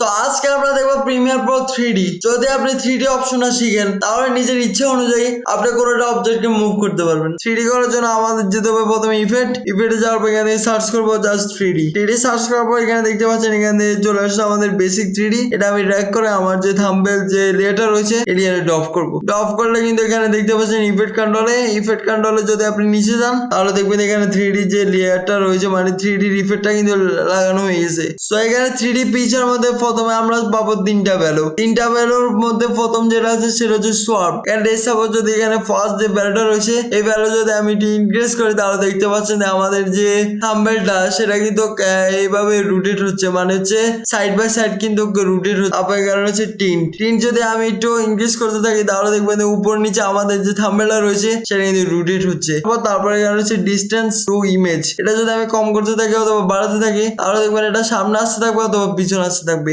তো আজকে আমরা দেখবো প্রিমিয়ার প্রো 3D। যদি আপনি 3D অপশনটা শিখেন তাহলে নিজের ইচ্ছা অনুযায়ী আপনি কোনো একটা অবজেক্টকে মুভ করতে পারবেন। 3D করার জন্য আমাদের যেতে হবে প্রথমে ইফেক্টে যাওয়ার পর এখানে সার্চ করবো জাস্ট 3D সার্চ করার পর এখানে দেখতে পাচ্ছেন এখানে চলে আসছে আমাদের বেসিক 3D। এটা আমি ড্র্যাগ করে আমার যে থাম্বনেল যে লেয়ারটা রয়েছে এরিয়াতে ড্রপ করবো। ড্রপ করলে কিন্তু এখানে দেখতে পাচ্ছেন ইফেক্ট কন্ট্রোলে যদি আপনি নিচে যান তাহলে দেখবেন এখানে 3D যে লেয়ারটা রয়েছে মানে 3D ইফেক্টটা কিন্তু লাগানো হয়ে গেছে। সো এখানে 3D পিকচার মধ্যে প্রথমে আমরা পাবো তিনটা ভ্যালুর মধ্যে প্রথম যেটা আছে সেটা হচ্ছে সোয়ার্প। সাপোজ যদি এখানে ফার্স্ট যে ভ্যালুটা রয়েছে এই ভ্যালু যদি আমি ইনক্রিজ করি তাহলে দেখতে পাচ্ছেন আমাদের যে থাম্বনেলটা সেটা কিন্তু এইভাবে রোটেট হচ্ছে, মানে হচ্ছে সাইড বাই সাইড কিন্তু রোটেট হচ্ছে। আপনার কারণ হচ্ছে টিন যদি আমি একটু ইনক্রিজ করতে থাকি তাহলে দেখবেন উপর নিচে আমাদের যে থাম্বনেলটা রয়েছে সেটা কিন্তু রোটেট হচ্ছে। তারপরে কারণ হচ্ছে ডিস্টেন্স টু ইমেজ, এটা যদি আমি কম করতে থাকি অথবা বাড়াতে থাকি তাহলে দেখবেন এটা সামনে আসতে থাকবে অথবা পিছনে আসতে থাকবে।